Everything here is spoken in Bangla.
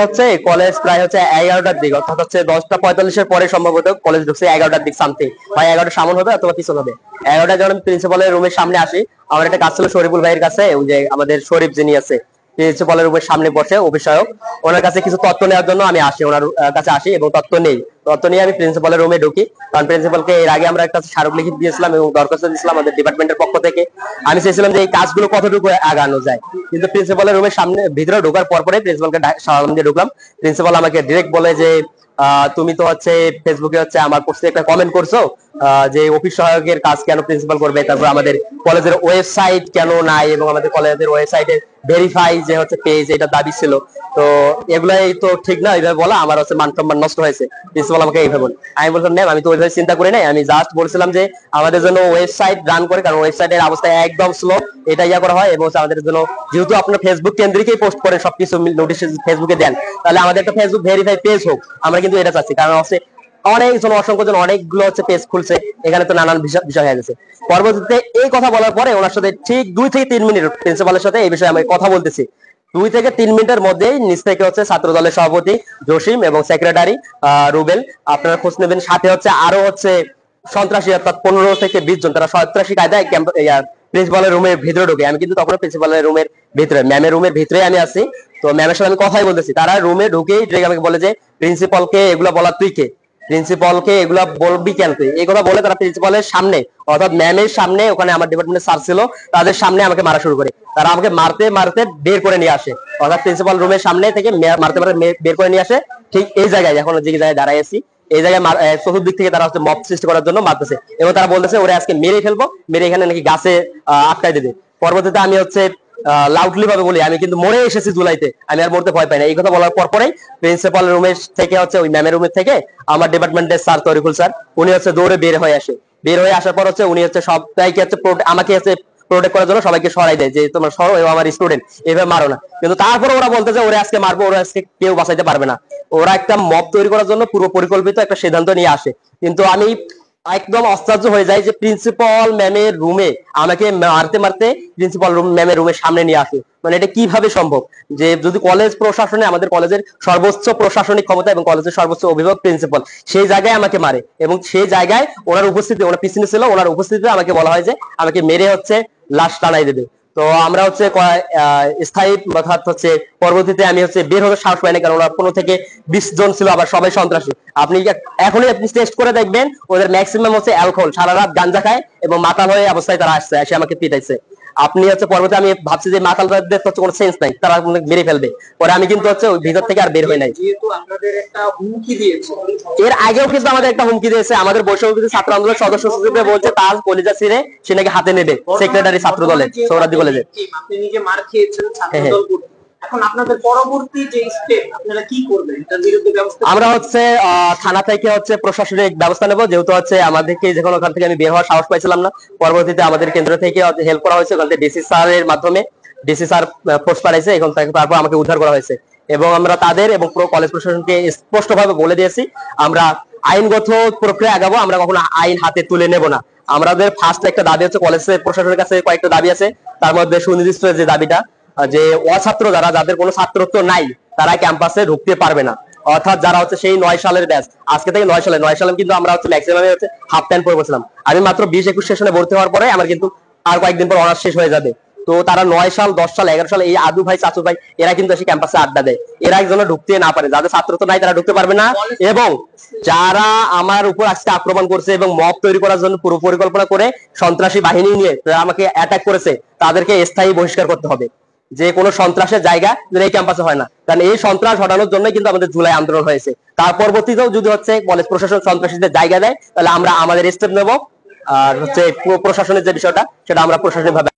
হচ্ছে কলেজ প্রায় হচ্ছে 11টার দিক, অর্থাৎ হচ্ছে 10টা 45-এর পরে সম্ভবত কলেজ ঢুকছে 11টার দিক সামথিং, হয় 11টার সামনে হবে অথবা পিছন হবে। 11টা যখন প্রিন্সিপালের রুমের সামনে আসি, আমার একটা কাজ ছিল শরীফুল ভাইয়ের কাছে, ওই যে আমাদের শরীফ যিনি আছে প্রিন্সিপালের রুমের সামনে বসে অভিষয়ক, ওনার কাছে কিছু তথ্য নেওয়ার জন্য আমি আসি, ওনার কাছে আসি এবং তথ্য নেই। তথ্য নিয়ে আমি প্রিন্সিপালের রুমে ঢুকি, কারণ প্রিন্সিপালকে এর আগে আমরা একটা স্মারকলিপি দিয়েছিলাম এবং দরখাস্ত দিয়েছিলাম আমাদের ডিপার্টমেন্টের পক্ষ থেকে। আমি চেয়েছিলাম যে এই কাজগুলো কতটুকু আগানো যায়, কিন্তু প্রিন্সিপালের রুমের সামনে ভিতরে ঢোকার পরে প্রিন্সিপালকে সালাম দিয়ে ঢুকলাম। প্রিন্সিপাল আমাকে ডিরেক্ট বলে যে তুমি তো হচ্ছে ফেসবুকে হচ্ছে আমার পোস্টে একটা কমেন্ট করছো যে অফিস সহায়কের কাজ কেন প্রিন্সিপাল করবে, তারপর আমাদের কলেজের ওয়েবসাইট কেন নাই এবং আমাদের কলেজের ওয়েবসাইটে ভেরিফাই যে হচ্ছে পেজ, এটা দাবি ছিল। তো এগুলাই তো ঠিক না, এইভাবে বলা আমার হচ্ছে মান সম্মান নষ্ট হয়েছে। প্রিন্সিপাল আমাকে এইভাবে বলে, আমি বললাম ম্যাম আমি তো ওইভাবে চিন্তা করি নাই, আমি জাস্ট বলছিলাম যে আমাদের জন্য ওয়েবসাইট রান করে, কারণ ওয়েবসাইটের অবস্থা একদম স্লো, এটা ইয়া করা হয় এবং আমাদের জন্য যেহেতু আপনার ফেসবুক কেন্দ্রিকই পোস্ট করেন সবকিছু নোটিশ ফেসবুকে দেন, তাহলে আমাদের একটা ফেসবুক ভেরিফাই পেজ হোক, আমরা কিন্তু এটা চাচ্ছি। কারণ হচ্ছে অনেকজন অসংখ্য জন অনেকগুলো হচ্ছে পেজ খুলছে, এখানে তো নানান বিষয় হয়ে গেছে। পরবর্তীতে এই কথা বলার পরে ওনার সাথে ঠিক 2 থেকে 3 মিনিট প্রিন্সিপালের সাথে এই বিষয়ে আমি কথা বলতেছি। 2 থেকে 3 মিনিটের মধ্যেই নিচ থেকে হচ্ছে ছাত্র দলের সভাপতি জসিম এবং সেক্রেটারি রুবেল, আপনারা খোঁজ নেবেন, সাথে হচ্ছে আরো হচ্ছে সন্ত্রাসী অর্থাৎ 15 থেকে 20 জন, তারা সন্ত্রাসী কায়দায় প্রিন্সিপালের রুমের ভিতরে ঢুকে। আমি কিন্তু তখন প্রিন্সিপালের রুমের ভিতরে, ম্যামের রুমের ভিতরে আমি আছি। তো ম্যামের সাথে আমি কথাই বলতেছি, তারা রুমে ঢুকেই ডিরেক্ট আমাকে বলে যে প্রিন্সিপালকে এগুলা বলা তুই কে, প্রিন্সিপালকে এগুলা বলবি কেন তুই, এই কথা বলে তারা প্রিন্সিপালের সামনে অর্থাৎ ম্যামের সামনে, ওখানে আমার ডিপার্টমেন্টের স্যার ছিল, তাদের সামনে আমাকে মারা শুরু করে। তারা আমাকে মারতে মারতে বের করে নিয়ে আসে, অর্থাৎ প্রিন্সিপাল রুমের সামনে থেকে মারতে মারতে বের করে নিয়ে আসে ঠিক এই জায়গায়, এখন যে জায়গায় দাঁড়ায় আছি এই জায়গায় চতুর্দিক থেকে তারা হচ্ছে মব সৃষ্টি করার জন্য মারতেছে এবং তারা বলতেছে ওরা আজকে মেরে ফেলবো, মেরে এখানে নাকি গাছে আটকাই দেবে। পরবর্তীতে আমি হচ্ছে লাউডলি ভাবে বলি আমি কিন্তু মরে এসেছি জুলাইতে, আমি আর মরতে ভয় পাই না। এই কথা বলার পরেই প্রিন্সিপাল রুমের থেকে হচ্ছে ওই ম্যামের রুমের থেকে আমার ডিপার্টমেন্টের স্যার তরিকুল স্যার, উনি হচ্ছে দৌড়ে বের হয়ে আসে। বের হয়ে আসার পর হচ্ছে উনি হচ্ছে সবাইকে হচ্ছে আমাকে হচ্ছে প্রোটেক্ট করার জন্য সবাইকে সরাই দেয় যে তোমার সরো এবং আমার স্টুডেন্ট এভাবে মারো না। কিন্তু তারপরে ওরা বলতে যে ওরা আজকে মারবো, ওরা আজকে কেউ বাঁচাইতে পারবে না। ওরা একটা মব তৈরি করার জন্য পুরো পরিকল্পিত একটা সিদ্ধান্ত নিয়ে আসে। কিন্তু আমি একদম আশ্চর্য হয়ে যায় যে প্রিন্সিপাল ম্যামের রুমে আমাকে মারতে মারতে প্রিন্সিপাল ম্যামের রুমের সামনে নিয়ে আসে, মানে এটা কিভাবে সম্ভব? যে যদি কলেজ প্রশাসনে, আমাদের কলেজের সর্বোচ্চ প্রশাসনিক ক্ষমতা এবং কলেজের সর্বোচ্চ অভিভাবক প্রিন্সিপাল, সেই জায়গায় আমাকে মারে এবং সেই জায়গায় ওনার উপস্থিতি, ওনার পিছনে ছিল, ওনার উপস্থিতিতে আমাকে বলা হয় যে আমাকে মেরে হচ্ছে লাশ টানাই দেবে। তো আমরা হচ্ছে স্থায়ী অর্থাৎ হচ্ছে পরবর্তীতে আমি হচ্ছে বের হতে সাহস পাই না, কারণ ওরা 15 থেকে 20 জন ছিল, আবার সবাই সন্ত্রাসী। আপনি এখনই আপনি টেস্ট করে দেখবেন, ওদের ম্যাক্সিমাম হচ্ছে অ্যালকোহল, সারা রাত গাঞ্জা খায় এবং মাতাল হয়ে অবস্থায় তারা আসছে, এসে আমাকে পিটাইছে। আপনি হচ্ছে পরবর্তী আমি ভাবছি যে মাতালদের হচ্ছে কোনো সেন্স নাই, তারা মেরে ফেলবে, পরে আমি কিন্তু হচ্ছে ওই ভিতর থেকে আর বের হই নাই। যেহেতু আপনাদের একটা হুমকি দিয়েছে, এর আগেও কিন্তু আমাদের একটা হুমকি দিয়েছে, আমাদের বৈষম্য ছাত্র আন্দোলন সদস্য সচিবরা বলছে তার কলিজা ছিঁড়ে সে নাকি হাতে নেবে, সেক্রেটারি ছাত্র দলের সৌরাদি কলেজে। আপনি নিজে মার খেয়েছেন ছাত্র দল করতে, এখন আপনাদের পরবর্তী যে স্টেপ আপনারা কি করবেন, এটার বিরুদ্ধে ব্যবস্থা? আমরা হচ্ছে থানা থেকে হচ্ছে প্রশাসনিক ব্যবস্থা নেব, যেহেতু হচ্ছে আমাদেরকে যখন ওখান থেকে আমি বের হওয়ার সাহস পাইছিলাম না, পরবর্তীতে আমাদের কেন্দ্র থেকে হেল্প করা হয়েছে, ওখান থেকে ডিসি স্যারের মাধ্যমে, ডিসি স্যার ফোর্স পাঠাইছে, এখন তারপর আমাকে উদ্ধার করা হয়েছে এবং আমরা তাদের এবং পুরো কলেজ প্রশাসনকে স্পষ্টভাবে বলে দিয়েছি আমরা আইনগত প্রক্রিয়া আগাবো, আমরা কখনো আইন হাতে তুলে নেব না। আমাদের ফার্স্ট একটা দাবি হচ্ছে, কলেজ প্রশাসনের কাছে কয়েকটা দাবি আছে, তার মধ্যে সুনির্দিষ্ট যে দাবিটা যে অছাত্র যারা, যাদের কোনো ছাত্রত্ব নাই, তারা ক্যাম্পাসে ঢুকতে পারবে না। অর্থাৎ যারা হচ্ছে সেই 9 সালের ব্যাচ, আজকে থেকে 9 সালে কিন্তু আমরা হচ্ছে ম্যাক্সিমাম হচ্ছে হাফ টাইম পড়ে বসলাম। আমি মাত্র 20-21 সেশনে ভর্তি হওয়ার পরে আমার কিন্তু আর কয়েকদিন পর অনার্স শেষ হয়ে যাবে। তো তারা 9 সাল 10 সাল 11 সাল এই আদু ভাই চাচু ভাই এরা কিন্তু এসে ক্যাম্পাসে আড্ডা দেয়, এরা একজন ঢুকতে না পারে, যাদের ছাত্রত্ব নাই তারা ঢুকতে পারবে না। এবং যারা আমার উপর আজকে আক্রমণ করছে এবং মব তৈরি করার জন্য পুরো পরিকল্পনা করে সন্ত্রাসী বাহিনী নিয়ে আমাকে অ্যাটাক করেছে, তাদেরকে স্থায়ী বহিষ্কার করতে হবে। যে কোনো সন্ত্রাসের জায়গা এই ক্যাম্পাসে হয় না, কারণ এই সন্ত্রাস হটানোর জন্য কিন্তু আমাদের জুলাই আন্দোলন হয়েছে। তার পরবর্তীতেও যদি হচ্ছে কলেজ প্রশাসন সন্ত্রাসীদের জায়গা দেয়, তাহলে আমরা আমাদের স্টেপ নেব, আর হচ্ছে প্রশাসনের যে বিষয়টা সেটা আমরা প্রশাসনিক ভাবে